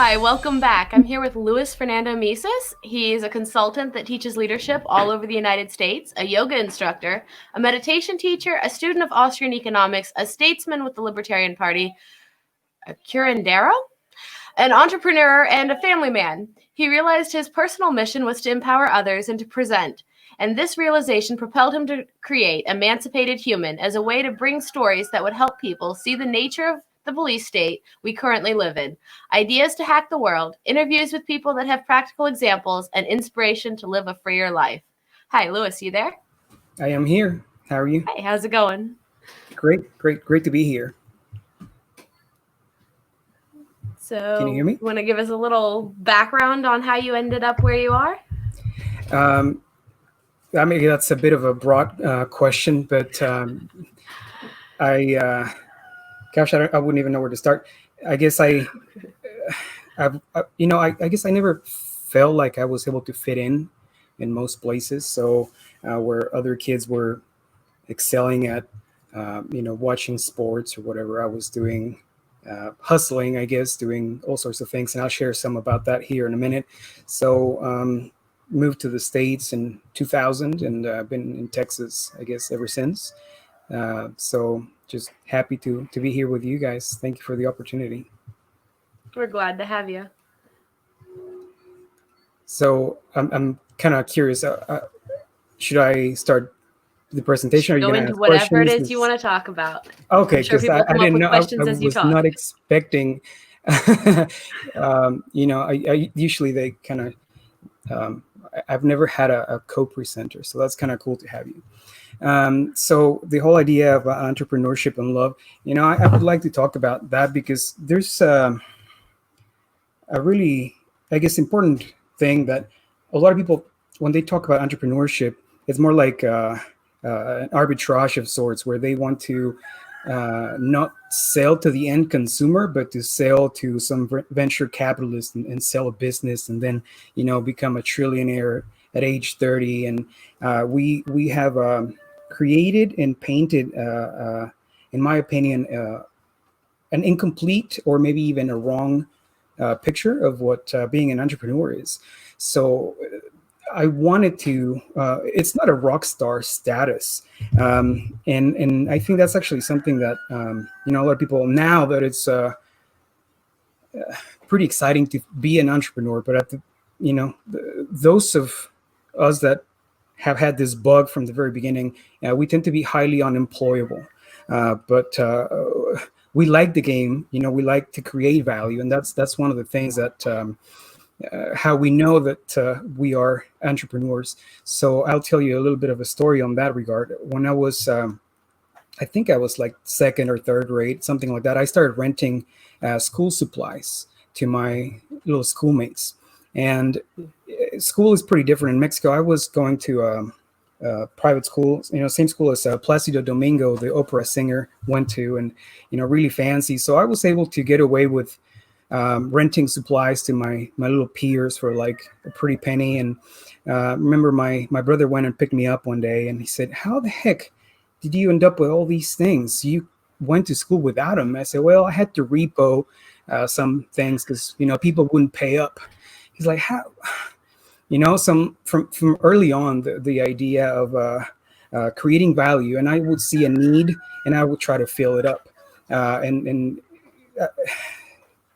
Hi, welcome back. I'm here with Fernando Mises. He's a consultant that teaches leadership all over the United States, a yoga instructor, a meditation teacher, a student of Austrian Economics, a statesman with the Libertarian Party, a Curandero, an entrepreneur, and a family man. He realized his personal mission was to empower others and to present. And this realization propelled him to create Emancipated Human as a way to bring stories that would help people see the nature of the police state we currently live in, ideas to hack the world, interviews with people that have practical examples, and inspiration to live a freer life. Hi, Louis, you there? I am here. How are you? Hi, how's it going? Great to be here. So, can you hear me? Want to give us a little background on how you ended up where you are? I mean, that's a bit of a broad question, but I wouldn't even know where to start. I guess I guess I never felt like I was able to fit in most places. So where other kids were excelling at, watching sports or whatever, I was doing hustling, I guess, doing all sorts of things. And I'll share some about that here in a minute. So moved to the States in 2000 and been in Texas, I guess, ever since. So just happy to be here with you guys. Thank you for the opportunity. We're glad to have you. So I'm kind of curious. Should I start the presentation? Go into whatever it is you want to talk about. Okay, because sure I didn't know. I was not expecting. I usually they kind of. I've never had a co-presenter, so that's kind of cool to have you. So the whole idea of entrepreneurship and love, I would like to talk about that because there's a really, I guess, important thing that a lot of people, when they talk about entrepreneurship, it's more like an arbitrage of sorts where they want to not sell to the end consumer, but to sell to some venture capitalist and sell a business and then, become a trillionaire at age 30. And we have created and painted, in my opinion, an incomplete or maybe even a wrong picture of what being an entrepreneur is. So I wanted to, it's not a rock star status. And I think that's actually something that, a lot of people now that it's pretty exciting to be an entrepreneur, but at those of us that have had this bug from the very beginning, we tend to be highly unemployable. But we like the game, we like to create value. And that's one of the things that how we know that we are entrepreneurs. So I'll tell you a little bit of a story on that regard. When I was, I think I was like second or third grade, something like that, I started renting school supplies to my little schoolmates. And school is pretty different in Mexico. I was going to private school, same school as Placido Domingo, the opera singer, went to, and, really fancy. So I was able to get away with renting supplies to my little peers for like a pretty penny. And remember my brother went and picked me up one day and he said, "How the heck did you end up with all these things? You went to school without them." I said, "Well, I had to repo some things because, people wouldn't pay up." He's like, "How?" Some from early on, the idea of creating value, and I would see a need and I would try to fill it up. And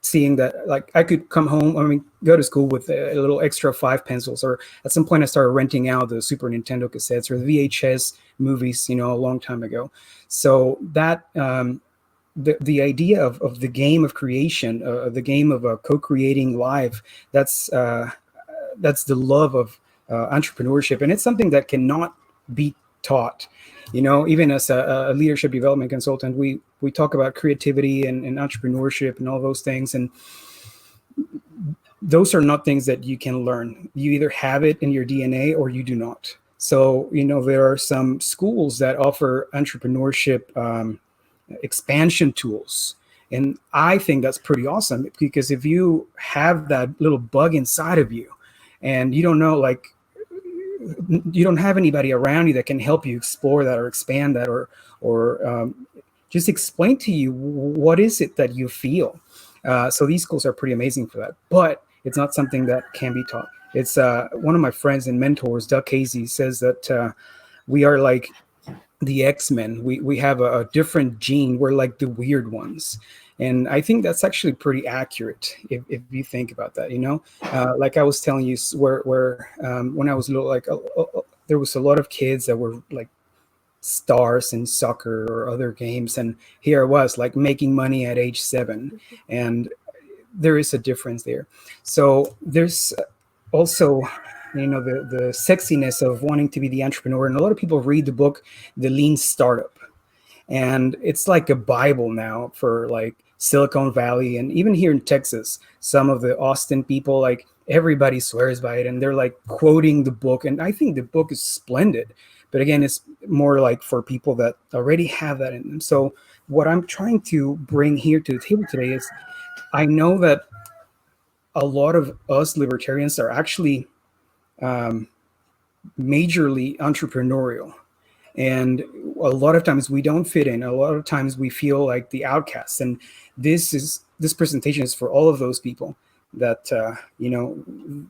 seeing that, like, I could come home, go to school with a little extra 5 pencils, or at some point I started renting out the Super Nintendo cassettes or the VHS movies, a long time ago. So that the idea of the game of creation, the game of co-creating life, that's the love of entrepreneurship, and it's something that cannot be taught. Even as a leadership development consultant, we talk about creativity and entrepreneurship and all those things, and those are not things that you can learn. You either have it in your DNA or you do not. So there are some schools that offer entrepreneurship expansion tools, and I think that's pretty awesome, because if you have that little bug inside of you and you don't know, like, you don't have anybody around you that can help you explore that or expand that or just explain to you what is it that you feel. So these schools are pretty amazing for that, but it's not something that can be taught. It's one of my friends and mentors, Doug Casey, says that we are like the X-Men. We have a different gene. We're like the weird ones. And I think that's actually pretty accurate if you think about that, like I was telling you, where when I was little, like there was a lot of kids that were like stars in soccer or other games. And here I was like making money at age 7. And there is a difference there. So there's also, the sexiness of wanting to be the entrepreneur. And a lot of people read the book, The Lean Startup. And it's like a Bible now for like Silicon Valley. And even here in Texas, some of the Austin people, like everybody swears by it. And they're like quoting the book. And I think the book is splendid. But again, it's more like for people that already have that in them. So what I'm trying to bring here to the table today is, I know that a lot of us libertarians are actually majorly entrepreneurial. And a lot of times we don't fit in. A lot of times we feel like the outcasts. And this presentation is for all of those people that,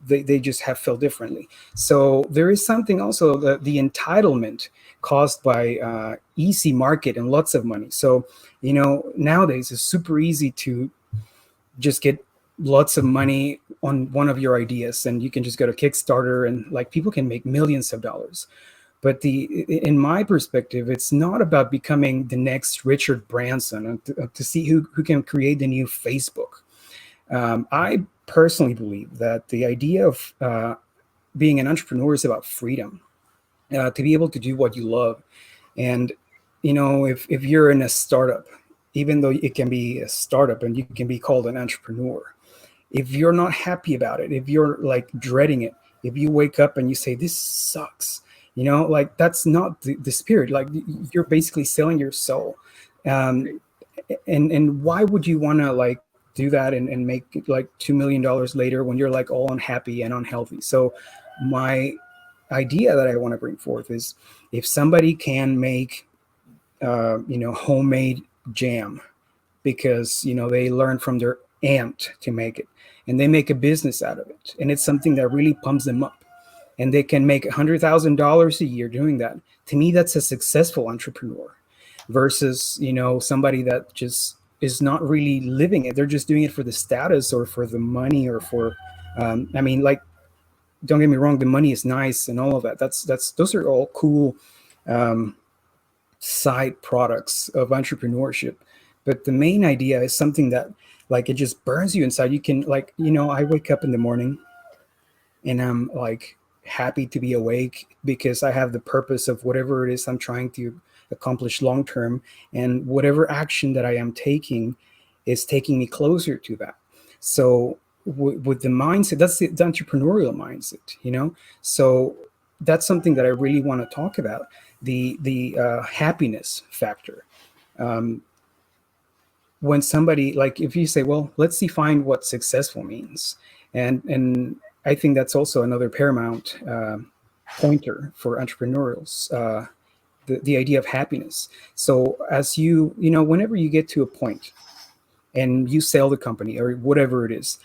they just have felt differently. So there is something also, the entitlement caused by easy market and lots of money. So, nowadays it's super easy to just get lots of money on one of your ideas, and you can just go to Kickstarter and like people can make millions of dollars. But in my perspective, it's not about becoming the next Richard Branson and to see who can create the new Facebook. I personally believe that the idea of being an entrepreneur is about freedom, to be able to do what you love. And, if you're in a startup, even though it can be a startup and you can be called an entrepreneur, if you're not happy about it, if you're like dreading it, if you wake up and you say, this sucks, like that's not the spirit. Like you're basically selling your soul. And why would you want to like do that and make like $2 million later when you're like all unhappy and unhealthy? So my idea that I want to bring forth is, if somebody can make, homemade jam because, they learned from their aunt to make it, and they make a business out of it, and it's something that really pumps them up, and they can make $100,000 a year doing that. To me, that's a successful entrepreneur versus, somebody that just is not really living it. They're just doing it for the status or for the money or for, like, don't get me wrong, the money is nice and all of that. Those are all cool side products of entrepreneurship. But the main idea is something that like it just burns you inside. You can like, I wake up in the morning and I'm like happy to be awake because I have the purpose of whatever it is I'm trying to accomplish long term, and whatever action that I am taking is taking me closer to that. So with the mindset, that's the entrepreneurial mindset, so that's something that I really want to talk about, the happiness factor. When somebody, like, if you say, well, let's define what successful means, and I think that's also another paramount pointer for entrepreneurials, the idea of happiness. So as whenever you get to a point and you sell the company or whatever it is,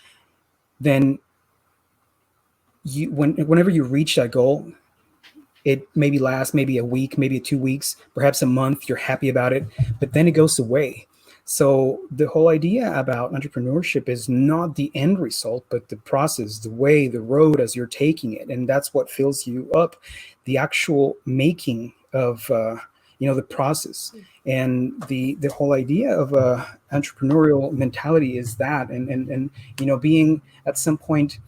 then whenever you reach that goal, it maybe lasts maybe a week, maybe 2 weeks, perhaps a month, you're happy about it, but then it goes away. So the whole idea about entrepreneurship is not the end result, but the process, the way, the road as you're taking it. And that's what fills you up, the actual making of, the process. And the whole idea of entrepreneurial mentality is that, and being at some point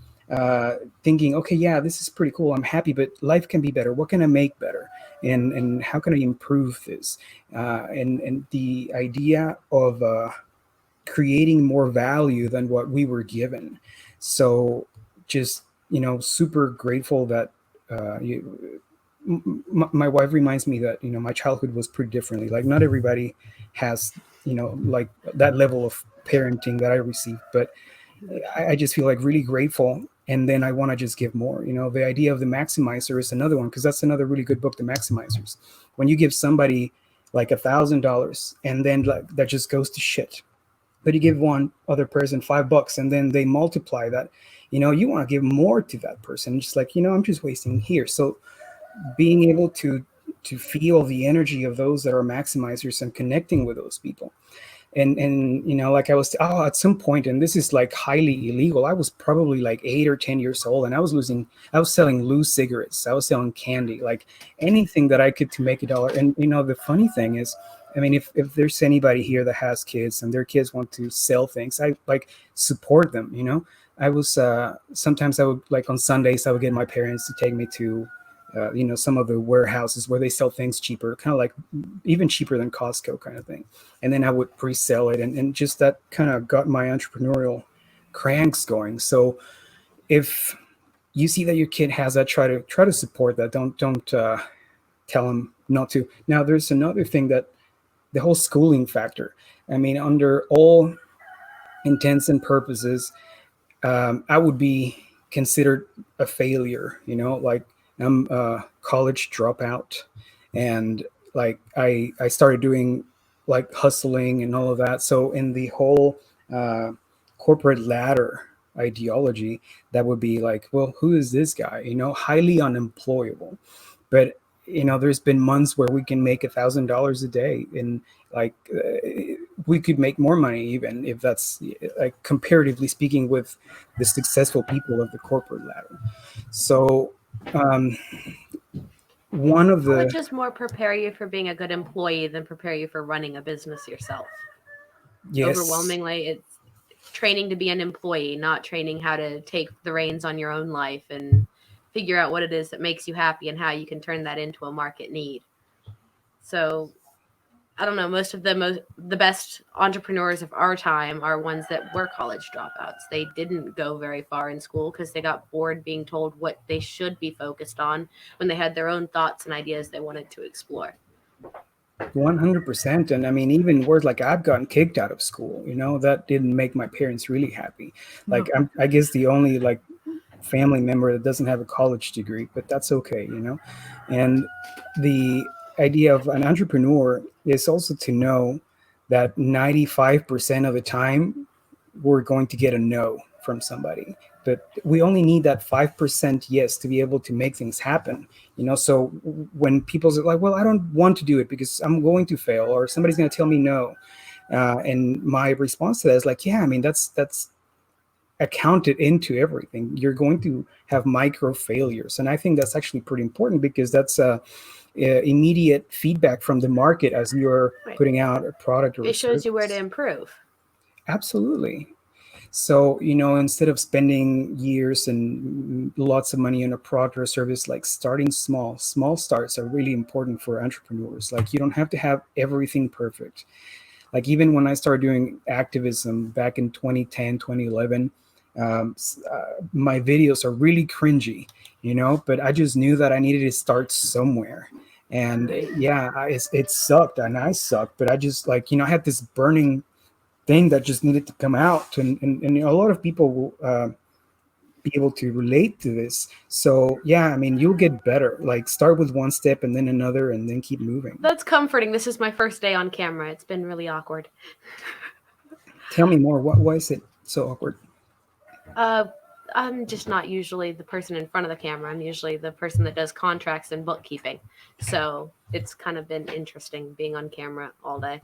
thinking, okay, yeah, this is pretty cool, I'm happy, but life can be better. What can I make better? And how can I improve this? And the idea of creating more value than what we were given. So just, super grateful that my wife reminds me that, my childhood was pretty differently. Like not everybody has, like that level of parenting that I received, but I just feel like really grateful. And then I want to just give more. The idea of the maximizer is another one, because that's another really good book, The Maximizers. When you give somebody like $1,000 and then like that just goes to shit, but you give one other person $5 and then they multiply that, you want to give more to that person. Just like, I'm just wasting here. So being able to feel the energy of those that are maximizers and connecting with those people. And like I was at some point, and this is like highly illegal, I was probably like 8 or 10 years old, and I was selling loose cigarettes, I was selling candy, like anything that I could to make $1. And the funny thing is, I mean, if there's anybody here that has kids and their kids want to sell things, I like support them. I was sometimes I would, like on Sundays, I would get my parents to take me to some of the warehouses where they sell things cheaper, kind of like even cheaper than Costco kind of thing. And then I would pre-sell it. And just that kind of got my entrepreneurial cranks going. So if you see that your kid has that, try to support that. Don't tell them not to. Now, there's another thing, that the whole schooling factor. I mean, under all intents and purposes, I would be considered a failure, like I'm a college dropout, and like I started doing like hustling and all of that. So in the whole corporate ladder ideology, that would be like, well, who is this guy? Highly unemployable. But there's been months where we can make $1,000 a day, and like we could make more money, even if that's like comparatively speaking with the successful people of the corporate ladder. So one of the, it would just more prepare you for being a good employee than prepare you for running a business yourself. yes, Overwhelmingly, it's training to be an employee, not training how to take the reins on your own life and figure out what it is that makes you happy and how you can turn that into a market need. So I don't know, most of the best entrepreneurs of our time are ones that were college dropouts. They didn't go very far in school because they got bored being told what they should be focused on when they had their own thoughts and ideas they wanted to explore. 100%. And I mean, even worse, like I've gotten kicked out of school, that didn't make my parents really happy. Like I guess the only like family member that doesn't have a college degree, but that's okay, And the idea of an entrepreneur is also to know that 95% of the time we're going to get a no from somebody, but we only need that 5% yes to be able to make things happen. So when people say like, well, I don't want to do it because I'm going to fail, or somebody's going to tell me no, and my response to that is like, yeah, I mean, that's accounted into everything. You're going to have micro failures, and I think that's actually pretty important, because that's immediate feedback from the market as you're putting out a product or it shows you where to improve. Absolutely. So instead of spending years and lots of money on a product or service, like starting small starts are really important for entrepreneurs. Like you don't have to have everything perfect. Like even when I started doing activism back in 2010, 2011, my videos are really cringy, but I just knew that I needed to start somewhere. And it sucked, and I sucked, but I just like, I had this burning thing that just needed to come out, and a lot of people will be able to relate to this. So yeah, I mean, you'll get better. Like start with one step and then another, and then keep moving. That's comforting. This is my first day on camera. It's been really awkward. Tell me more. Why is it so awkward? I'm just not usually the person in front of the camera. I'm usually the person that does contracts and bookkeeping. So it's kind of been interesting being on camera all day.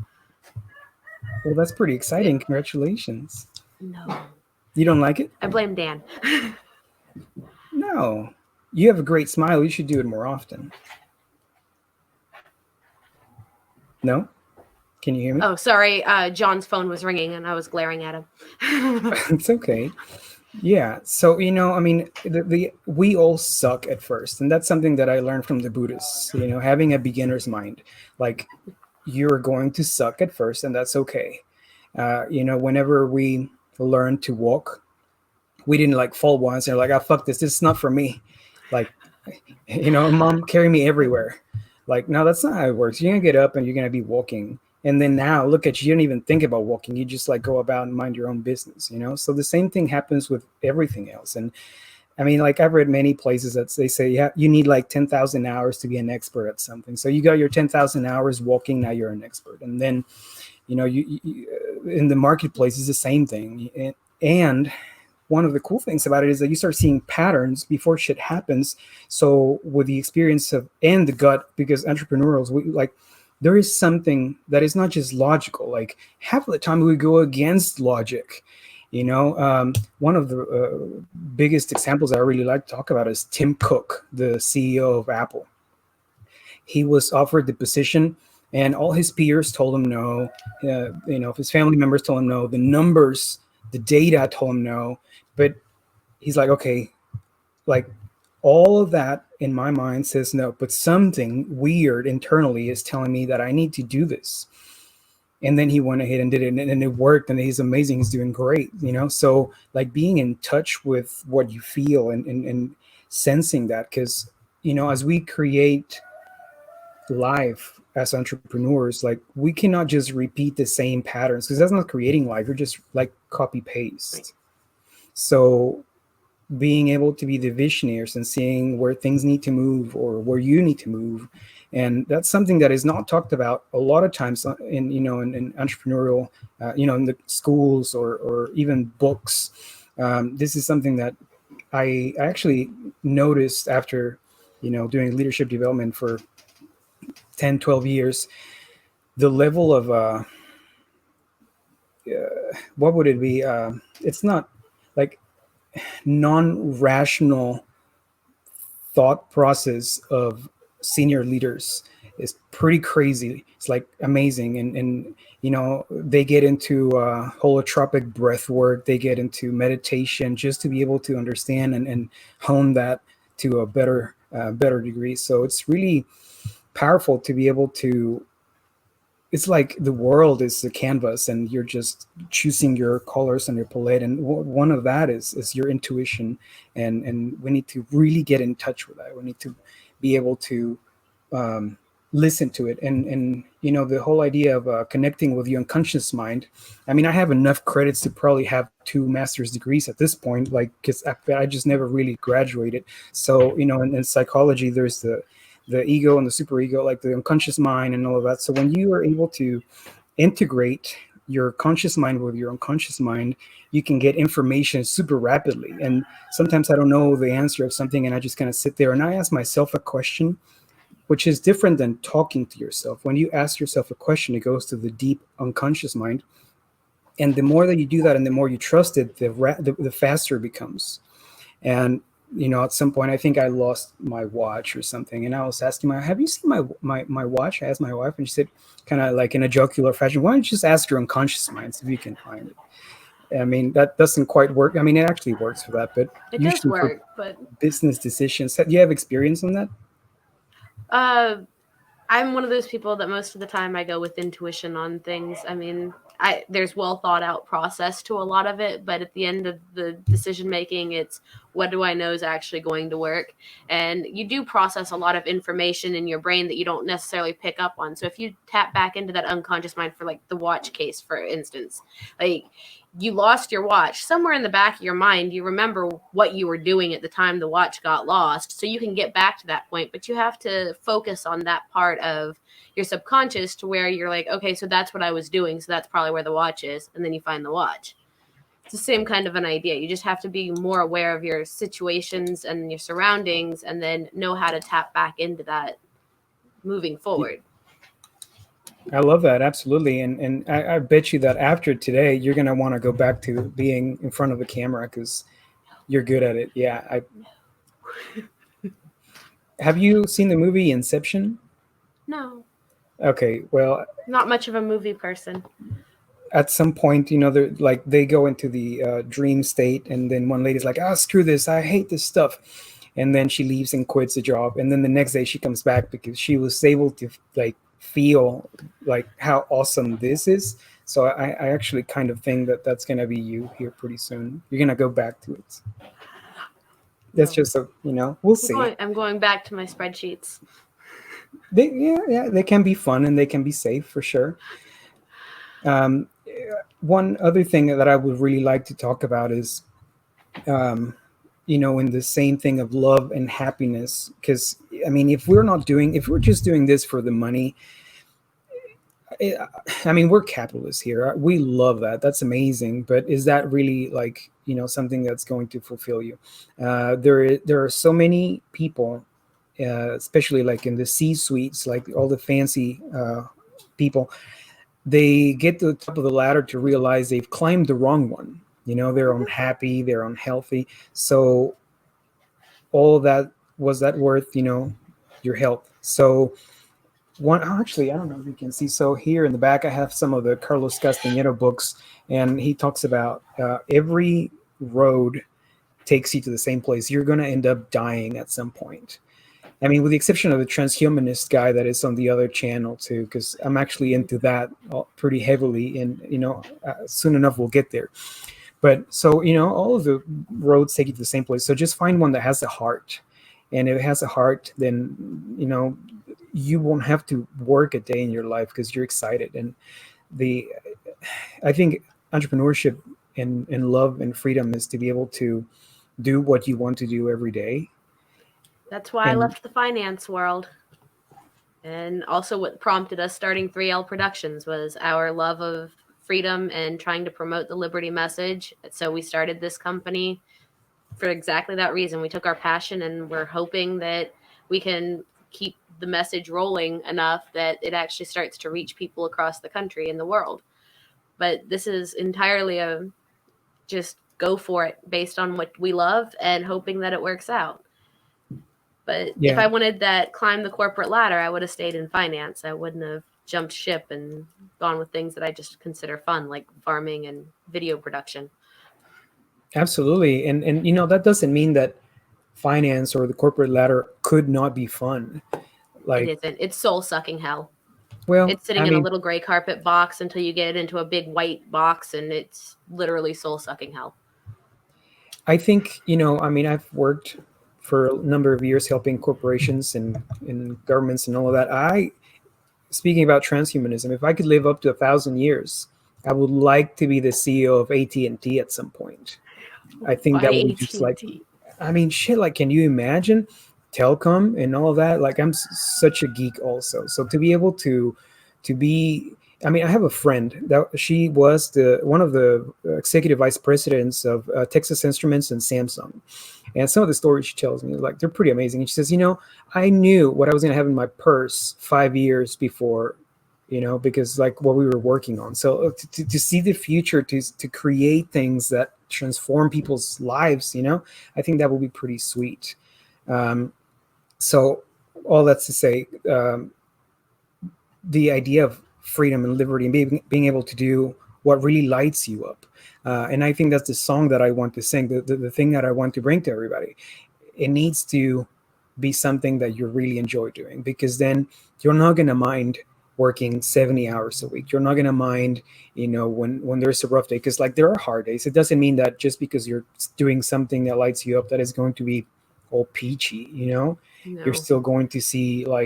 Well, that's pretty exciting. Congratulations. No. You don't like it? I blame Dan. No. You have a great smile. You should do it more often. No? Can you hear me? Oh, sorry. John's phone was ringing and I was glaring at him. It's okay. Yeah. So, I mean, we all suck at first. And that's something that I learned from the Buddhists, having a beginner's mind. Like, you're going to suck at first, and that's okay. Whenever we learned to walk, we didn't like fall once and like, oh, fuck this is not for me. Like, mom, carry me everywhere. Like, no, that's not how it works. You're gonna get up and you're gonna be walking. And then now look at you don't even think about walking. You just like go about and mind your own business, So the same thing happens with everything else. And I mean, like I've read many places that they say, yeah, you need like 10,000 hours to be an expert at something. So you got your 10,000 hours walking, now you're an expert. And then in the marketplace is the same thing. And one of the cool things about it is that you start seeing patterns before shit happens. So with the experience of and the gut, because entrepreneurs, there is something that is not just logical. Like half of the time we go against logic. One of the biggest examples I really like to talk about is Tim Cook, the CEO of Apple. He was offered the position, and all his peers told him no. His family members told him no. The numbers, the data told him no. But he's like, okay, like all of that in my mind says no, but something weird internally is telling me that I need to do this. And then he went ahead and did it, and it worked, and he's amazing. He's doing great, So like being in touch with what you feel and sensing that, because, as we create life as entrepreneurs, like we cannot just repeat the same patterns, because that's not creating life. You're just like copy paste. Right. So being able to be the visionaries and seeing where things need to move or where you need to move. And that's something that is not talked about a lot of times in entrepreneurial, in the schools or even books. This is something that I actually noticed after, doing leadership development for 10, 12 years, the level of, what would it be? It's not like non-rational thought process of senior leaders is pretty crazy. It's like amazing. And they get into holotropic breath work. They get into meditation just to be able to understand and hone that to a better degree. So it's really powerful to be able to, it's like the world is the canvas and you're just choosing your colors and your palette. And one of that is your intuition. And we need to really get in touch with that. We need to be able to listen to it. And the whole idea of connecting with your unconscious mind. I mean, I have enough credits to probably have 2 master's degrees at this point, like, because I just never really graduated. So, in psychology, there's the ego and the superego, like the unconscious mind and all of that. So when you are able to integrate your conscious mind with your unconscious mind, you can get information super rapidly. And sometimes I don't know the answer of something, and I just kind of sit there and I ask myself a question, which is different than talking to yourself. When you ask yourself a question, it goes to the deep unconscious mind. And the more that you do that and the more you trust it, the faster it becomes. And at some point, I think I lost my watch or something. And I was asking have you seen my watch? I asked my wife, and she said, kind of like in a jocular fashion, why don't you just ask your unconscious mind if you can find it? I mean, that doesn't quite work. I mean, it actually works for that, but it does work. But business decisions, do you have experience on that? I'm one of those people that most of the time I go with intuition on things. I mean, there's well thought out process to a lot of it, but at the end of the decision making, it's what do I know is actually going to work. And you do process a lot of information in your brain that you don't necessarily pick up on. So if you tap back into that unconscious mind for like the watch case, for instance, like you lost your watch, somewhere in the back of your mind, you remember what you were doing at the time the watch got lost. So you can get back to that point, but you have to focus on that part of your subconscious to where you're like, okay, so that's what I was doing. So that's probably where the watch is. And then you find the watch. It's the same kind of an idea. You just have to be more aware of your situations and your surroundings and then know how to tap back into that moving forward. I love that. Absolutely. And I bet you that after today, you're going to want to go back to being in front of the camera because you're good at it. Yeah. Have you seen the movie Inception? No. Okay. Well, not much of a movie person. At some point, they're like, they go into the dream state, and then one lady's like, screw this. I hate this stuff. And then she leaves and quits the job. And then the next day she comes back because she was able to feel like how awesome this is. So I actually kind of think that that's going to be you here pretty soon. You're going to go back to it. That's just we'll see. I'm going back to my spreadsheets. They can be fun and they can be safe for sure. One other thing that I would really like to talk about is, in the same thing of love and happiness. Because I mean, if we're just doing this for the money, I mean, we're capitalists here. We love that. That's amazing. But is that really like, something that's going to fulfill you? There are so many people, especially like in the C suites, like all the fancy people, they get to the top of the ladder to realize they've climbed the wrong one. They're unhappy, they're unhealthy. So all that, was that worth, your health? So actually, I don't know if you can see. So here in the back, I have some of the Carlos Castaneda books, and he talks about every road takes you to the same place. You're going to end up dying at some point. I mean, with the exception of the transhumanist guy that is on the other channel too, because I'm actually into that pretty heavily, and soon enough we'll get there. But so all of the roads take you to the same place. So just find one that has a heart, and if it has a heart, then you won't have to work a day in your life because you're excited. And I think entrepreneurship and love and freedom is to be able to do what you want to do every day. That's why I left the finance world. And also what prompted us starting 3L Productions was our love of freedom and trying to promote the liberty message. So we started this company for exactly that reason. We took our passion, and we're hoping that we can keep the message rolling enough that it actually starts to reach people across the country and the world. But this is entirely a just go for it based on what we love and hoping that it works out. But if I wanted that climb the corporate ladder, I would have stayed in finance. I wouldn't have jumped ship and gone with things that I just consider fun, like farming and video production. Absolutely. And that doesn't mean that finance or the corporate ladder could not be fun. Like, it isn't. It's soul-sucking hell. Well, it's sitting in a little gray carpet box until you get it into a big white box, and it's literally soul-sucking hell. I think, I've worked for a number of years helping corporations and governments and all of that. Speaking about transhumanism, if I could live up to 1,000 years, I would like to be the CEO of AT&T at some point. I think that would be just like, shit, like, can you imagine telecom and all of that? Like, I'm such a geek also. So to be able to be, I have a friend that she was one of the executive vice presidents of Texas Instruments and Samsung. And some of the stories she tells me, like, they're pretty amazing. And she says, I knew what I was going to have in my purse 5 years before, because like what we were working on. So to see the future, to create things that transform people's lives, I think that will be pretty sweet. So all that's to say, the idea of freedom and liberty and being able to do what really lights you up. And I think that's the song that I want to sing, the thing that I want to bring to everybody. It needs to be something that you really enjoy doing, because then you're not going to mind working 70 hours a week. You're not going to mind, when there's a rough day, because like there are hard days. It doesn't mean that just because you're doing something that lights you up, that is going to be all peachy, No. You're still going to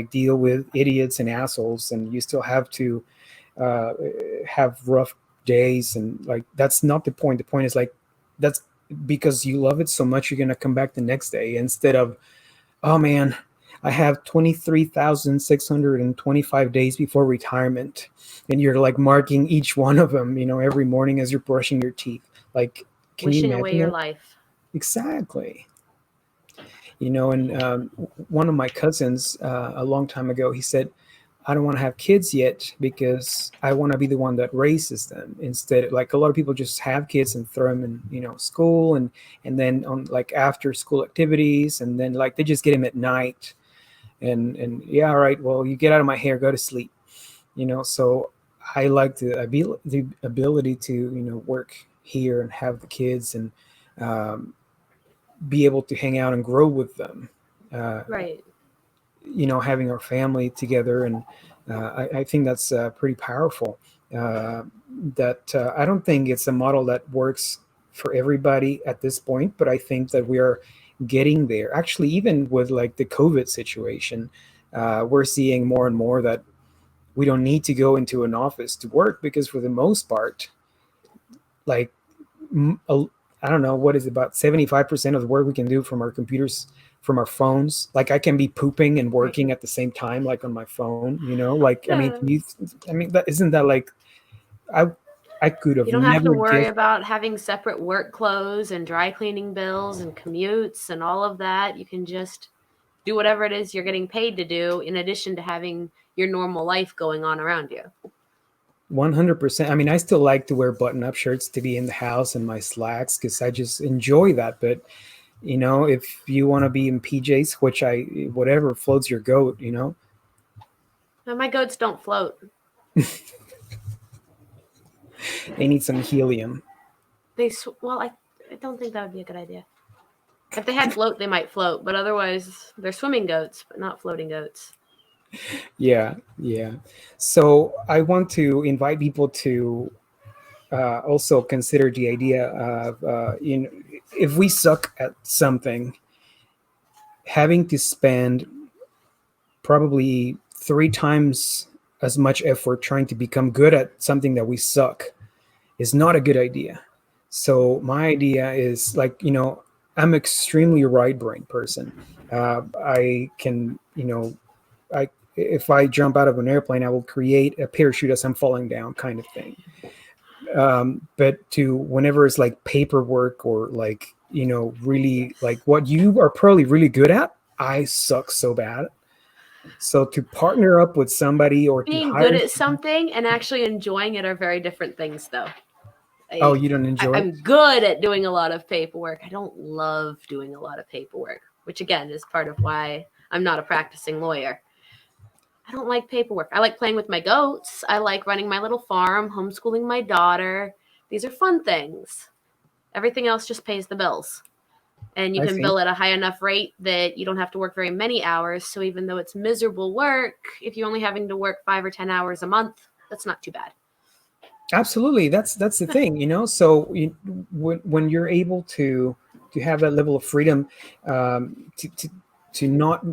deal with idiots and assholes, and you still have to have rough days, and like that's not the point. The point is like that's because you love it so much, you're gonna come back the next day instead of, oh man, I have 23,625 days before retirement, and you're like marking each one of them, every morning as you're brushing your teeth. Like, can wishing you imagine away your life? Exactly. And one of my cousins a long time ago, he said, I don't want to have kids yet because I want to be the one that raises them. Instead, like a lot of people just have kids and throw them in, school and then on like after school activities, and then like they just get them at night. And yeah, all right, well, you get out of my hair, go to sleep. So I like the ability to, work here and have the kids and be able to hang out and grow with them. Right. Having our family together, and I think that's pretty powerful. I don't think it's a model that works for everybody at this point, but I think that we are getting there. Actually, even with like the COVID situation, we're seeing more and more that we don't need to go into an office to work, because for the most part, like I don't know, what is it, about 75% of the work we can do from our computers from our phones. Like I can be pooping and working at the same time, like on my phone, you know, like, I mean, that isn't that like, I, I could have You don't have to never worry guessed. about having separate work clothes and dry cleaning bills and commutes and all of that. You can just do whatever it is you're getting paid to do in addition to having your normal life going on around you. 100%. I mean, I still like to wear button-up shirts to be in the house and my slacks because I just enjoy that. But you know, if you want to be in PJs, which whatever floats your goat, you know. And my goats don't float. They need some helium. Well, I don't think that would be a good idea. If they had float, they might float, but otherwise they're swimming goats, but not floating goats. Yeah, yeah. So I want to invite people to also consider the idea of, if we suck at something, having to spend probably 3 times as much effort trying to become good at something that we suck is not a good idea. So my idea is like, I'm extremely right brain person. I can, if I jump out of an airplane, I will create a parachute as I'm falling down, kind of thing. But to whenever it's like paperwork or like, really like what you are probably really good at, I suck so bad. So to partner up with somebody or to Being good hire. at something and actually enjoying it are very different things, though. Oh, you don't enjoy it? I'm good at doing a lot of paperwork. I don't love doing a lot of paperwork, which again is part of why I'm not a practicing lawyer. I don't like paperwork. I like playing with my goats. I like running my little farm, homeschooling my daughter. These are fun things. Everything else just pays the bills. And you I can see. bill at a high enough rate that you don't have to work very many hours. So even though it's miserable work, if you're only having to work 5 or 10 hours a month, that's not too bad. Absolutely, that's the thing, So when you're able to have that level of freedom, to not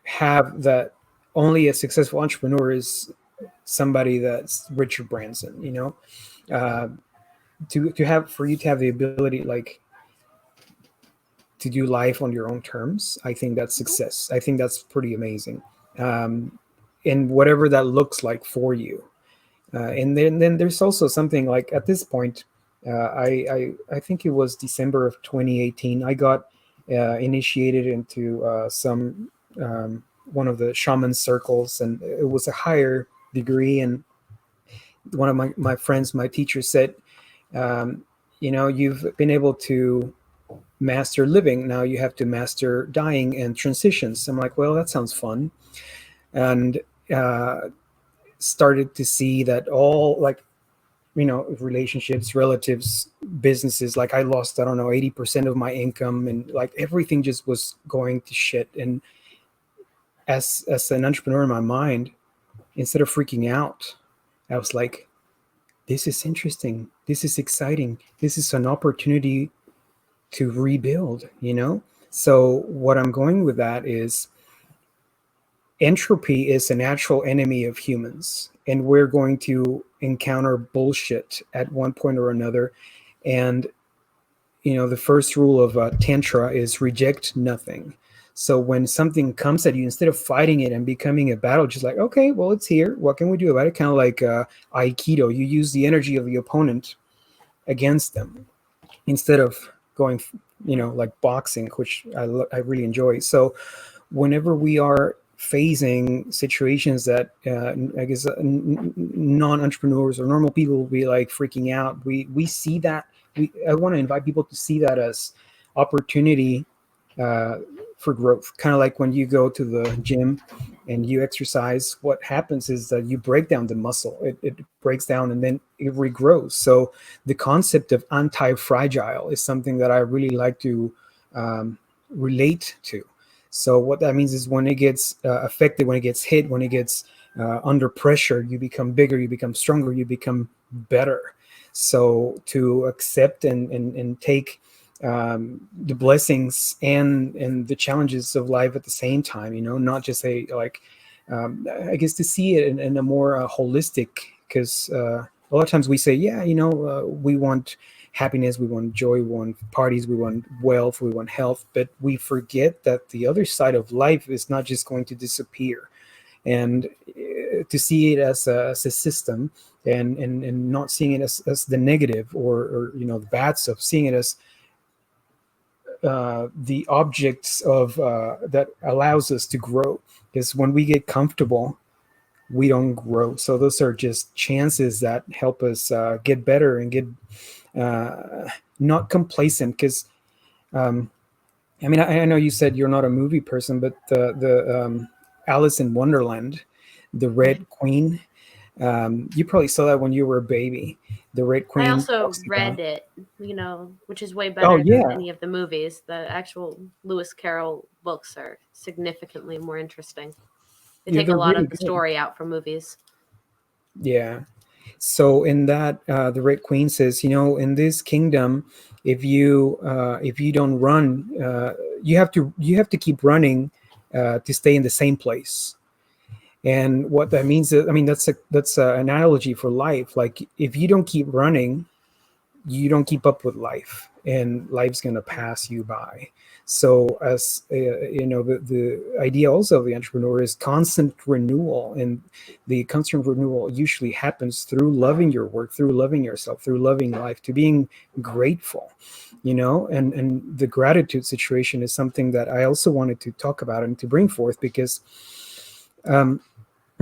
have that only a successful entrepreneur is somebody that's Richard Branson, to have for you to have the ability like to do life on your own terms. I think that's success. I think that's pretty amazing, and whatever that looks like for you. And then there's also something like at this point, I think it was December of 2018. I got initiated into some one of the shaman circles, and it was a higher degree. And one of my friends, my teacher said, you've been able to master living. Now you have to master dying and transitions. I'm like, well, that sounds fun. And started to see that all like, relationships, relatives, businesses, like I lost, I don't know, 80% of my income, and like everything just was going to shit. And as an entrepreneur in my mind, instead of freaking out, I was like, this is interesting. This is exciting. This is an opportunity to rebuild. So what I'm going with that is entropy is a natural enemy of humans, and we're going to encounter bullshit at one point or another. And the first rule of tantra is reject nothing. So when something comes at you, instead of fighting it and becoming a battle, just like, okay, well, it's here, what can we do about it? Kind of like aikido, you use the energy of the opponent against them instead of going like boxing, which I really enjoy. So whenever we are facing situations that I guess non-entrepreneurs or normal people will be like freaking out, we see that. I want to invite people to see that as opportunity for growth. Kind of like when you go to the gym and you exercise, what happens is that you break down the muscle. It breaks down and then it regrows. So the concept of anti-fragile is something that I really like to relate to. So what that means is when it gets affected, when it gets hit, when it gets under pressure, you become bigger, you become stronger, you become better. So to accept and take the blessings and the challenges of life at the same time, not just I guess to see it in a more holistic, because a lot of times we say, we want happiness, we want joy, we want parties, we want wealth, we want health, but we forget that the other side of life is not just going to disappear. And to see it as a system, and not seeing it as the negative, or the bad stuff, seeing it as the objects of that allows us to grow. Because when we get comfortable, we don't grow. So those are just chances that help us get better and get not complacent. Because I mean, I know you said you're not a movie person, but the Alice in Wonderland, the Red Queen, you probably saw that when you were a baby. The Red Queen. I also read it, which is way Oh better yeah, than any of the movies. The actual Lewis Carroll books are significantly more interesting. They yeah, take a they're lot really of the good. story out from movies. Yeah. So in that, the Red Queen says, in this kingdom, if you don't run, you have to keep running to stay in the same place. And what that means is, I mean, that's an analogy for life. Like, if you don't keep running, you don't keep up with life, and life's going to pass you by. So as the idea also of the entrepreneur is constant renewal, and the constant renewal usually happens through loving your work, through loving yourself, through loving life, to being grateful, and the gratitude situation is something that I also wanted to talk about and to bring forth, because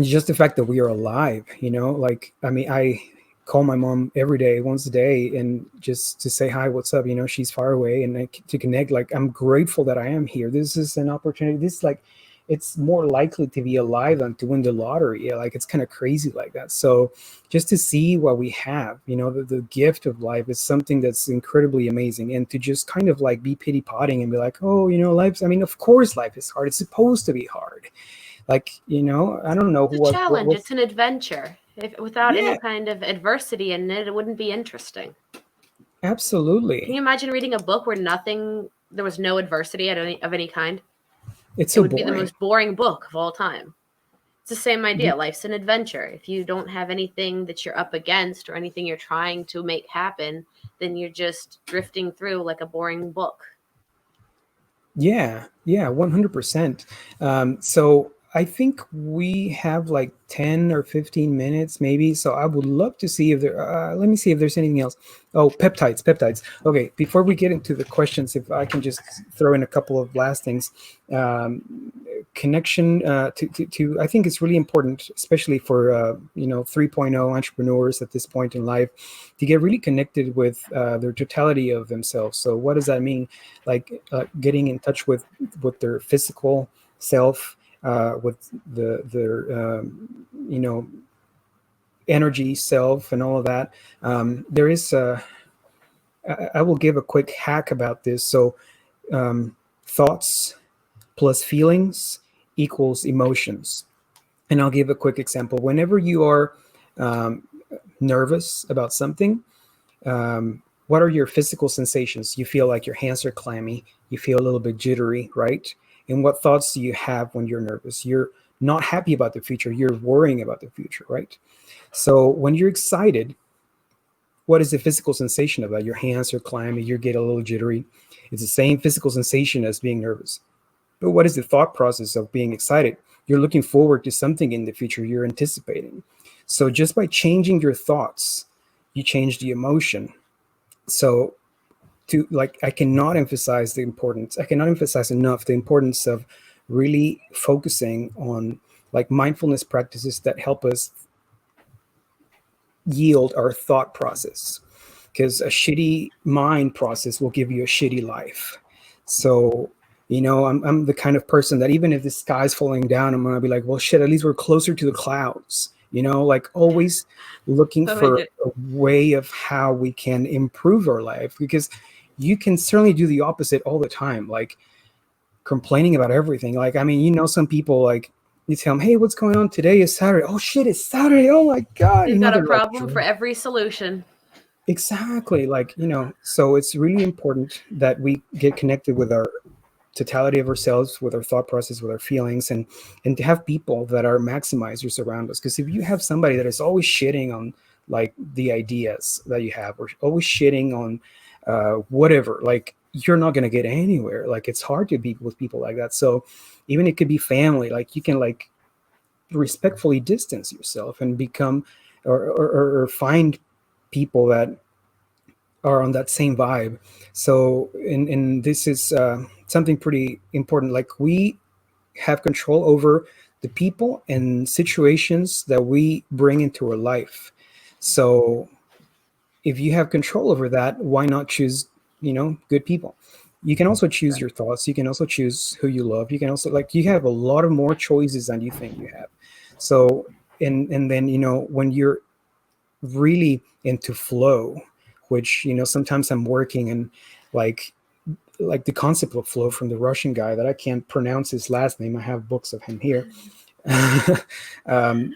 just the fact that we are alive, like, I mean, I call my mom every day, once a day, and just to say hi, what's up, she's far away, and to connect. Like, I'm grateful that I am here. This is an opportunity. This is like, it's more likely to be alive than to win the lottery. Yeah, like, it's kind of crazy like that. So just to see what we have, the gift of life is something that's incredibly amazing. And to just kind of like be pity potting and be like, oh, life's, I mean, of course life is hard. It's supposed to be hard. Like, I don't know It's a what challenge. was. It's an adventure. Without Yeah, any kind of adversity in it, it wouldn't be interesting. Can you absolutely. imagine reading a book where there was no adversity of any kind? It's It so would be the boring. most boring book of all time. It's the same Yeah, idea. Life's an adventure. If you don't have anything that you're up against or anything you're trying to make happen, then you're just drifting through like a boring book. yeah, 100%. So I think we have like 10 or 15 minutes, maybe. So I would love to see if let me see if there's anything else. Oh, peptides. Okay, before we get into the questions, if I can just throw in a couple of last things. Connection to I think it's really important, especially for 3.0 entrepreneurs at this point in life, to get really connected with their totality of themselves. So what does that mean? Like, getting in touch with their physical self, with their energy self, and all of that. There is I will give a quick hack about this. So thoughts plus feelings equals emotions. And I'll give a quick example. Whenever you are nervous about something, what are your physical sensations? You feel like your hands are clammy. You feel a little bit jittery, right? And what thoughts do you have when you're nervous? You're not happy about the future. You're worrying about the future, right? So when you're excited, what is the physical sensation of that? Your hands are clammy. You get a little jittery. It's the same physical sensation as being nervous. But what is the thought process of being excited? You're looking forward to something in the future. You're anticipating. So just by changing your thoughts, you change the emotion. So I cannot emphasize enough the importance of really focusing on like mindfulness practices that help us yield our thought process, because a shitty mind process will give you a shitty life. So I'm the kind of person that even if the sky's falling down, I'm gonna be like, well, shit, at least we're closer to the clouds. Like always looking for a way of how we can improve our life, because you can certainly do the opposite all the time, like complaining about everything. Like, I mean, some people, like, you tell them, hey, what's going on? Today is Saturday. Oh shit, it's Saturday. Oh my God. They've got a They're like, problem for every solution. exactly. Like, so it's really important that we get connected with our totality of ourselves, with our thought process, with our feelings, and to have people that are maximizers around us. Because if you have somebody that is always shitting on like the ideas that you have, or always shitting on whatever, like you're not going to get anywhere. Like it's hard to be with people like that. So even it could be family, like you can like respectfully distance yourself and become or find people that are on that same vibe. So and this is something pretty important. Like we have control over the people and situations that we bring into our life. So if you have control over that, why not choose, good people? You can also choose your thoughts. You can also choose who you love. You can also, like, you have a lot of more choices than you think you have. So and then when you're really into flow, which sometimes I'm working and like the concept of flow from the Russian guy that I can't pronounce his last name. I have books of him here. um,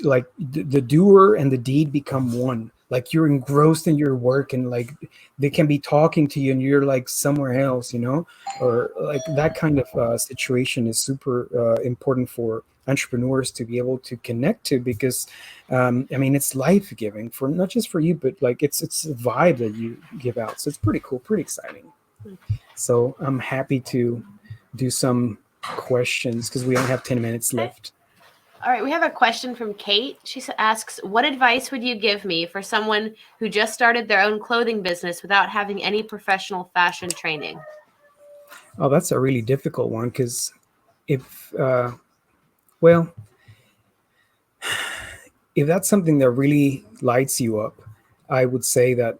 like the doer and the deed become one. Like you're engrossed in your work, and like they can be talking to you and you're like somewhere else, or like that kind of situation is super important for entrepreneurs to be able to connect to, because I mean, it's life-giving for not just for you, but like it's a vibe that you give out. So it's pretty cool, pretty exciting. So I'm happy to do some questions because we only have 10 minutes left. All right, we have a question from Kate. She asks, what advice would you give me for someone who just started their own clothing business without having any professional fashion training? Oh, that's a really difficult one, because if, well, if that's something that really lights you up, I would say that,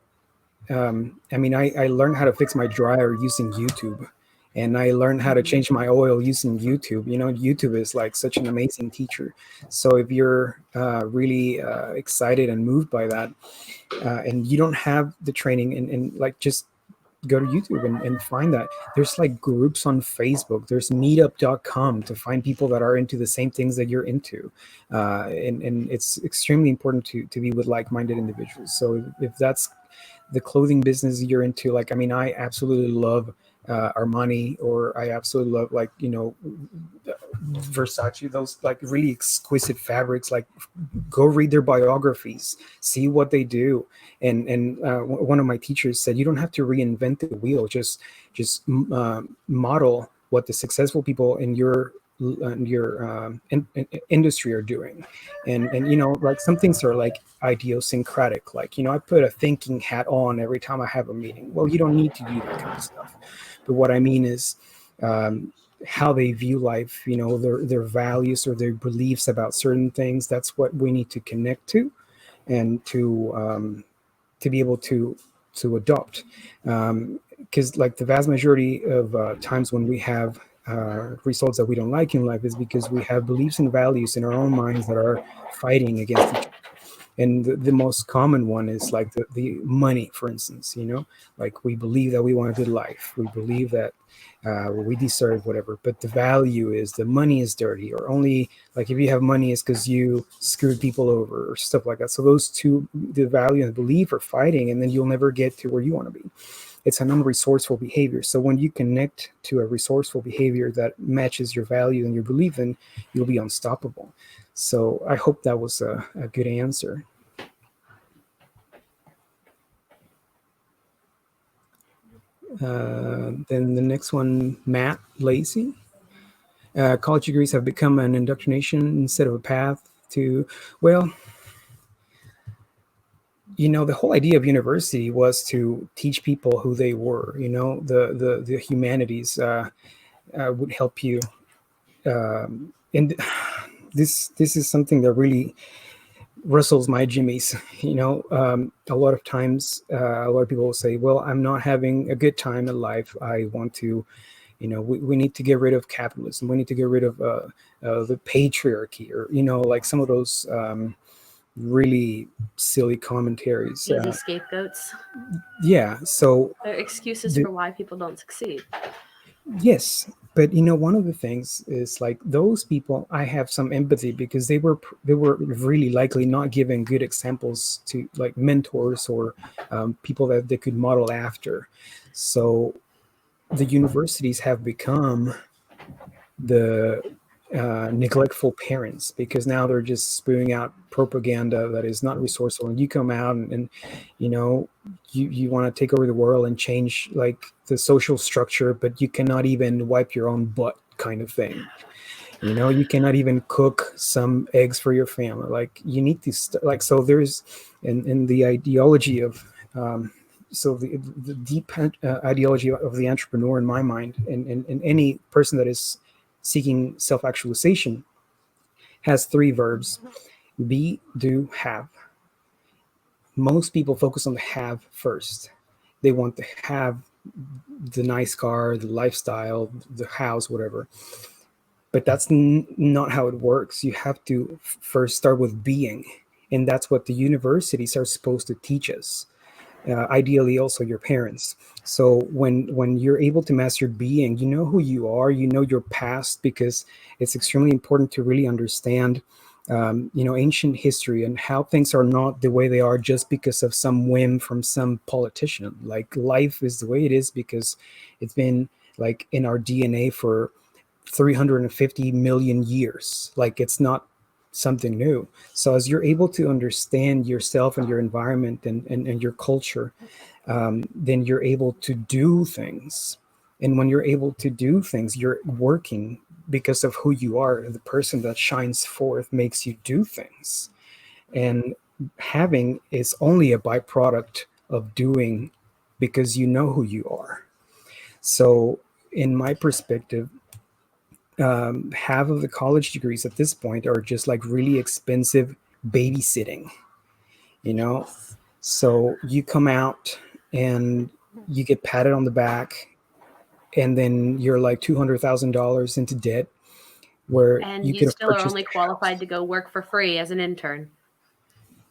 I mean, I learned how to fix my dryer using YouTube. And I learned how to change my oil using YouTube. YouTube is like such an amazing teacher. So if you're really excited and moved by that, and you don't have the training, and like just go to YouTube and find that. There's like groups on Facebook. There's meetup.com to find people that are into the same things that you're into. And it's extremely important to be with like-minded individuals. So if that's the clothing business you're into, like, I mean, I absolutely love Armani, or I absolutely love, like, Versace, those like really exquisite fabrics. Like, go read their biographies, see what they do. And one of my teachers said, you don't have to reinvent the wheel, just model what the successful people in your industry are doing. And like some things are like idiosyncratic, like I put a thinking hat on every time I have a meeting. Well, you don't need to do that kind of stuff. But what I mean is how they view life, their values or their beliefs about certain things. That's what we need to connect to, and to be able to adopt, because like the vast majority of times when we have results that we don't like in life is because we have beliefs and values in our own minds that are fighting against each other. And the most common one is like the money, for instance. Like we believe that we want a good life, we believe that we deserve whatever, but the value is the money is dirty, or only like if you have money it's because you screwed people over or stuff like that. So those two, the value and the belief, are fighting, and then you'll never get to where you want to be. It's an unresourceful behavior. So when you connect to a resourceful behavior that matches your value and your belief, then you'll be unstoppable. So I hope that was a good answer. Then the next one, Matt Lacey. College degrees have become an indoctrination instead of a path to, well, the whole idea of university was to teach people who they were. The humanities would help you. And this is something that really wrestles my jimmies. A lot of times, a lot of people will say, well, I'm not having a good time in life. I want to, we need to get rid of capitalism. We need to get rid of the patriarchy, or, like some of those really silly commentaries. Easy scapegoats. Yeah. So they're excuses for why people don't succeed. Yes. But one of the things is, like, those people, I have some empathy, because they were really likely not given good examples to, like, mentors or people that they could model after. So the universities have become the neglectful parents, because now they're just spewing out propaganda that is not resourceful. And you come out and you know, you want to take over the world and change like the social structure, but you cannot even wipe your own butt, kind of thing. You know, you cannot even cook some eggs for your family. Like you need to like, so there's in the ideology of so the deep ideology of the entrepreneur in my mind, and any person that is seeking self-actualization, has three verbs: be, do, have. Most people focus on the have first. They want to have the nice car, the lifestyle, the house, whatever. But that's not how it works. You have to first start with being. And that's what the universities are supposed to teach us. Ideally, also your parents. So when you're able to master being, you know who you are, you know your past, because it's extremely important to really understand you know, ancient history and how things are not the way they are just because of some whim from some politician. Like life is the way it is because it's been like in our DNA for 350 million years. Like it's not something new. So as you're able to understand yourself and your environment and your culture, then you're able to do things. And when you're able to do things, you're working because of who you are. The person that shines forth makes you do things. And having is only a byproduct of doing, because you know who you are. So in my perspective, half of the college degrees at this point are just like really expensive babysitting, you know? So you come out and you get patted on the back, and then you're like $200,000 into debt, where And you you could have still are purchased only a qualified house. to go work for free as an intern.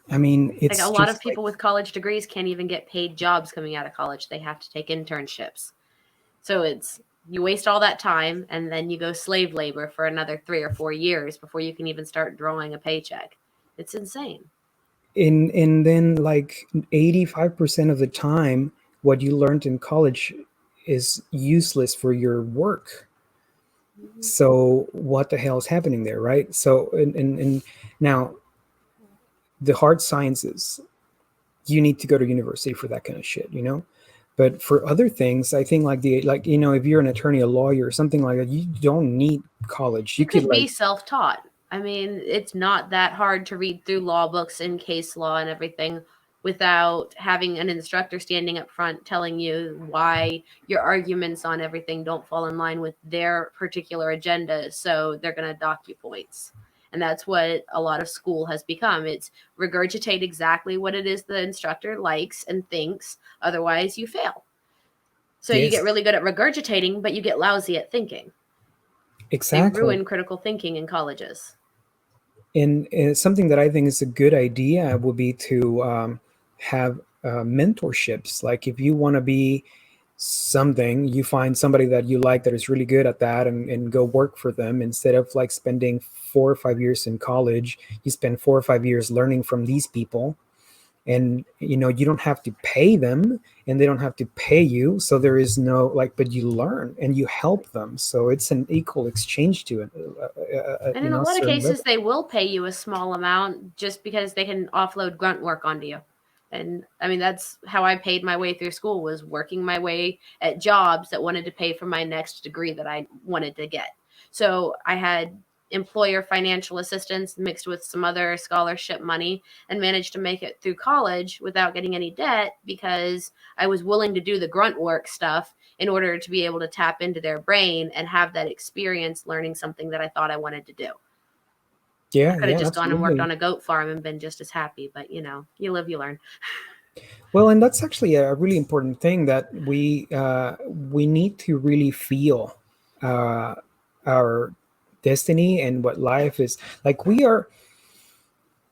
I mean, Like a it's lot of just like, people with college degrees can't even get paid jobs coming out of college. They have to take internships. So it's you waste all that time and then you go slave labor for another 3 or 4 years before you can even start drawing a paycheck. It's insane. and then like 85% of the time, what you learned in college is useless for your work. So what the hell is happening there, right? So and now the hard sciences, you need to go to university for that kind of shit, you know. But for other things, I think like like, you know, if you're an attorney, a lawyer, or something like that, you don't need college. You You could could be like, self-taught. I mean, it's not that hard to read through law books and case law and everything without having an instructor standing up front telling you why your arguments on everything don't fall in line with their particular agenda, so they're going to dock you points. And that's what a lot of school has become. It's regurgitate exactly what it is the instructor likes and thinks, otherwise you fail. So you get yes, really good at regurgitating, but you get lousy at thinking. They exactly. ruin critical thinking in colleges. And something that I think is a good idea would be to have mentorships. Like if you want to be something, you find somebody that you like that is really good at that, and go work for them. Instead of like spending 4 or 5 years in college, you spend 4 or 5 years learning from these people. And you know, you don't have to pay them and they don't have to pay you, so there is no like, but you learn and you help them, so it's an equal exchange to it, And you in a know, lot of certain cases, level. they will pay you a small amount just because they can offload grunt work onto you. And I mean, that's how I paid my way through school, was working my way at jobs that wanted to pay for my next degree that I wanted to get. So I had employer financial assistance mixed with some other scholarship money and managed to make it through college without getting any debt because I was willing to do the grunt work stuff in order to be able to tap into their brain and have that experience learning something that I thought I wanted to do. I Yeah, could have yeah, just gone and worked absolutely. on a goat farm and been just as happy, but you know, you live, you learn. Well, and that's actually a really important thing, that we need to really feel uh, our destiny and what life is like. We are,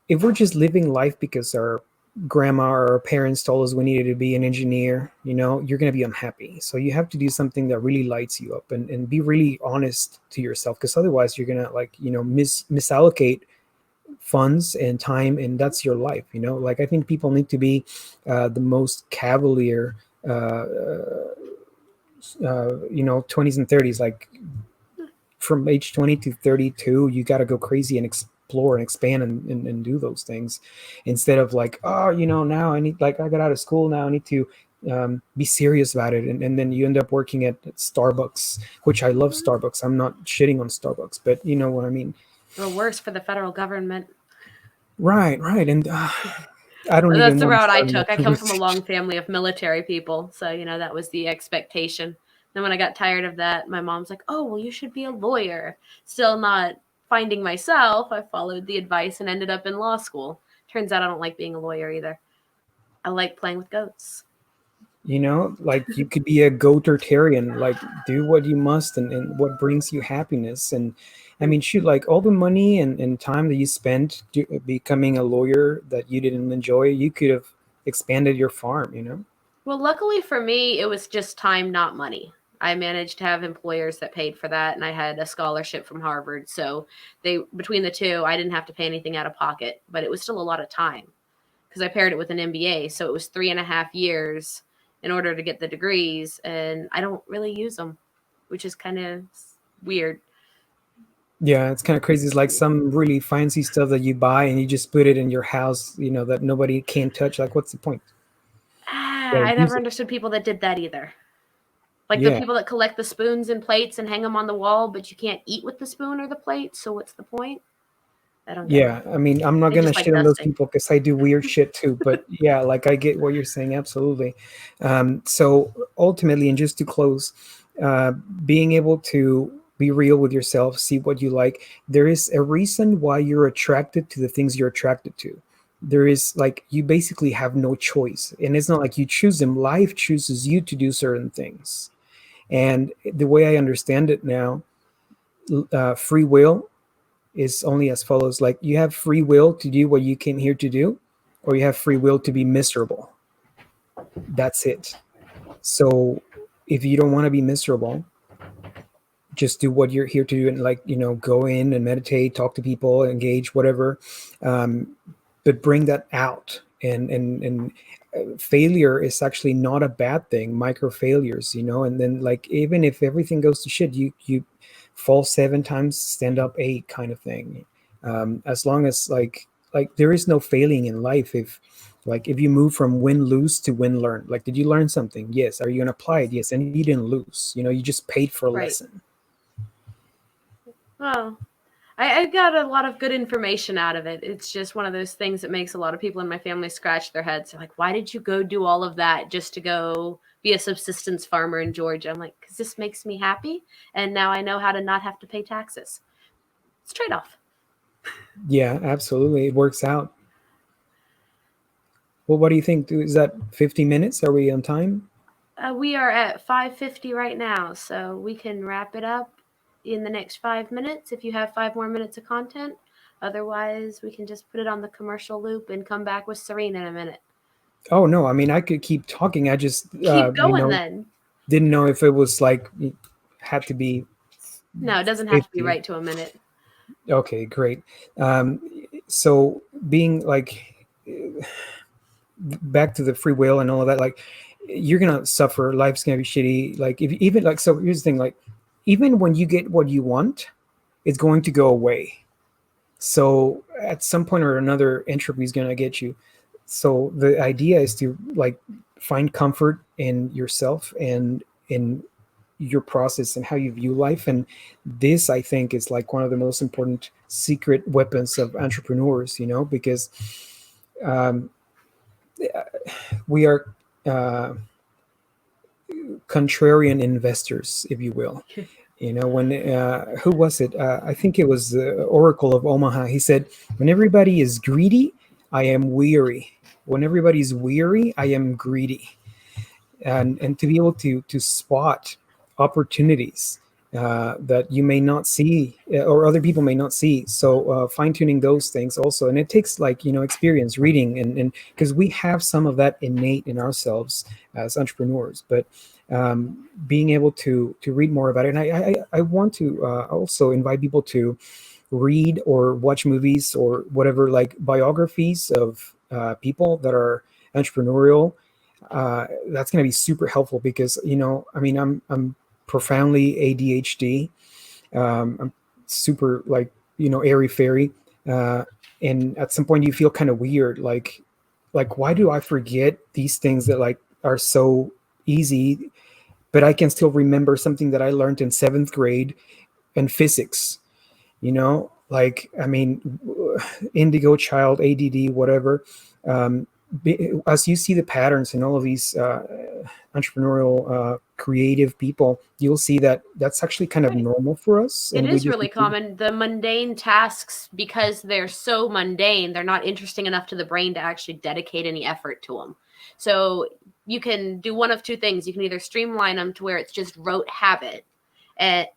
if we're just living life because our grandma or our parents told us we needed to be an engineer, you know, you're going to be unhappy. So you have to do something that really lights you up, and be really honest to yourself, because otherwise you're going to like, you know, misallocate funds and time, and that's your life, you know. Like I think people need to be the most cavalier you know, 20s and 30s, like from age 20 to 32, you got to go crazy and explore and expand and do those things, instead of like, oh, now I need, like, I got out of school, now I need to be serious about it. And then you end up working at Starbucks, which I love Starbucks. I'm not shitting on Starbucks, but you know what I mean? Or worse, for the federal government. Right. And I don't That's even the want to route I start took. I that come from a long conversation. family of military people, so that was the expectation. Then when I got tired of that, my mom's like, "Oh, well, you should be a lawyer." Still not finding myself, I followed the advice and ended up in law school. Turns out I don't like being a lawyer either. I like playing with goats. Like you could be a goatitarian, like do what you must and what brings you happiness. And I mean, shoot, like all the money and time that you spent becoming a lawyer that you didn't enjoy, you could have expanded your farm. Well, luckily for me, it was just time, not money. I managed to have employers that paid for that, and I had a scholarship from Harvard. So between the two, I didn't have to pay anything out of pocket, but it was still a lot of time because I paired it with an MBA. So it was 3.5 years in order to get the degrees, and I don't really use them, which is kind of weird. Yeah, it's kind of crazy. It's like some really fancy stuff that you buy and you just put it in your house, that nobody can touch. Like, what's the point? Yeah, I use never it. understood people that did that either. Like the Yeah. people that collect the spoons and plates and hang them on the wall, but you can't eat with the spoon or the plate. So what's the point? I don't get it. Yeah, I mean, I'm not They gonna just like shit on those dusting. people because I do weird shit too. But yeah, like I get what you're saying, absolutely. So ultimately, and just to close, uh, being able to be real with yourself, see what you like. There is a reason why you're attracted to the things you're attracted to. There is, like, you basically have no choice, and it's not like you choose them. Life chooses you to do certain things. And the way I understand it now, free will is only as follows: like, you have free will to do what you came here to do, or you have free will to be miserable. That's it. So if you don't want to be miserable, just do what you're here to do, and, like, go in and meditate, talk to people, engage, whatever. um, but bring that out. And failure is actually not a bad thing. Micro failures, and then, like, even if everything goes to shit, you fall 7 times, stand up 8, kind of thing. As long as, like there is no failing in life. If you move from win lose to win learn, like, did you learn something? Yes. Are you going to apply it? Yes. And you didn't lose, you just paid for a Right. lesson. Well, I got a lot of good information out of it. It's just one of those things that makes a lot of people in my family scratch their heads. They're like, why did you go do all of that just to go be a subsistence farmer in Georgia? I'm like, because this makes me happy. And now I know how to not have to pay taxes. It's a trade off. Yeah, absolutely, it works out. Well, what do you think? Is that 50 minutes? Are we on time? We are at 5:50 right now, so we can wrap it up in the next 5 minutes if you have 5 more minutes of content. Otherwise, we can just put it on the commercial loop and come back with Serene in a minute. Oh no, I mean, I could keep talking. I just Keep going then. didn't know if it was like, it had to be No, it doesn't have to be 50. right to a minute. Okay, great. um, so being like, back to the free will and all of that, like, you're gonna suffer, life's gonna be shitty. Like, if even like, so here's the thing, like, even when you get what you want, it's going to go away. So at some point or another, entropy is going to get you. So the idea is to, like, find comfort in yourself and in your process and how you view life. And this, I think, is like one of the most important secret weapons of entrepreneurs, because um, we are contrarian investors, if you will. When who was it? I think it was the Oracle of Omaha. He said, "When everybody is greedy, I am weary. When everybody's weary, I am greedy." And to be able to spot opportunities that you may not see, or other people may not see. So fine tuning those things also, and it takes, like, experience, reading, and because we have some of that innate in ourselves as entrepreneurs, but being able to read more about it. And I want to also invite people to read or watch movies or whatever, like biographies of people that are entrepreneurial. That's going to be super helpful because, I mean, I'm profoundly ADHD, I'm super like, airy fairy. And at some point you feel kind of weird, like why do I forget these things that like are so easy, but I can still remember something that I learned in 7th grade in physics, like, I mean, indigo child, ADD, whatever. As you see the patterns in all of these entrepreneurial, creative people, you'll see that that's actually kind of Right. normal for us. It And we is just really common. The mundane tasks, because they're so mundane, they're not interesting enough to the brain to actually dedicate any effort to them. So you can do one of two things. You can either streamline them to where it's just rote habit,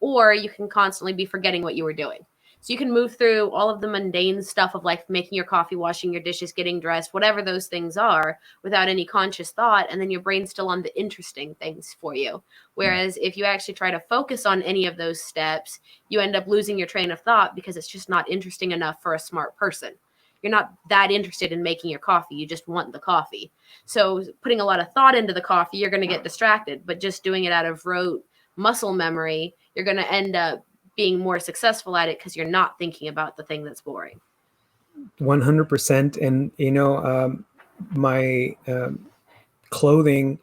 or you can constantly be forgetting what you were doing. So you can move through all of the mundane stuff of like making your coffee, washing your dishes, getting dressed, whatever those things are, without any conscious thought, and then your brain's still on the interesting things for you. Whereas if you actually try to focus on any of those steps, you end up losing your train of thought because it's just not interesting enough for a smart person. You're not that interested in making your coffee. You just want the coffee. So putting a lot of thought into the coffee, you're going to get distracted. But just doing it out of rote muscle memory, you're going to end up being more successful at it because you're not thinking about the thing that's boring. 100%. And, my clothing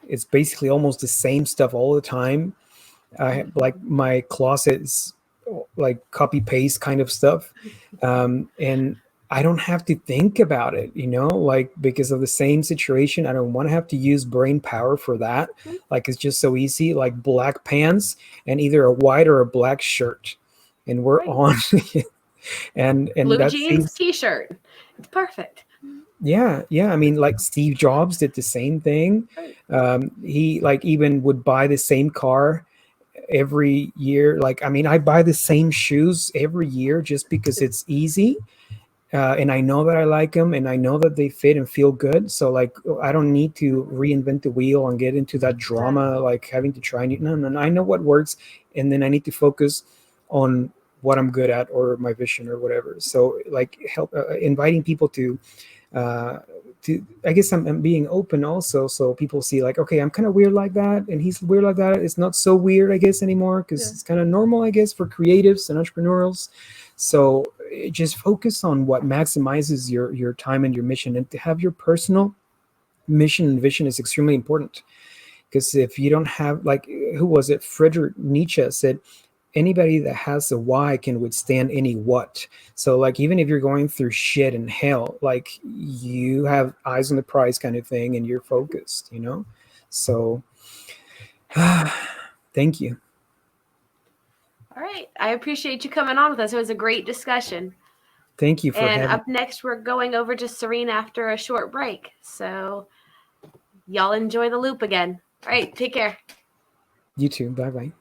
is basically almost the same stuff all the time. I have, like, my closet is like copy paste kind of stuff. And I don't have to think about it, like, because of the same situation. I don't want to have to use brain power for that. Like, it's just so easy, like black pants and either a white or a black shirt, and we're Right. on. and Blue that jeans, saves. t-shirt. It's perfect. Yeah. I mean, like, Steve Jobs did the same thing. Right. He, like, even would buy the same car every year. Like, I mean, I buy the same shoes every year just because it's easy. And I know that I like them, and I know that they fit and feel good. So, like, I don't need to reinvent the wheel and get into that drama, like having to try new. No. I know what works, and then I need to focus on what I'm good at, or my vision, or whatever. So, like, help inviting people uh, I guess I'm being open also, so people see, like, okay, I'm kind of weird like that, and he's weird like that. It's not so weird, I guess, anymore, because it's kind of normal, I guess, for creatives and entrepreneurs. So just focus on what maximizes your time and your mission, and to have your personal mission and vision is extremely important. Because if you don't have, like, who was it? Friedrich Nietzsche said, anybody that has a why can withstand any what. So, like, even if you're going through shit and hell, like, you have eyes on the prize kind of thing, and you're focused, So, thank you. All right. I appreciate you coming on with us. It was a great discussion. Thank you for And having. up next, we're going over to Serene after a short break. So y'all enjoy the loop again. All right. Take care. You too. Bye bye.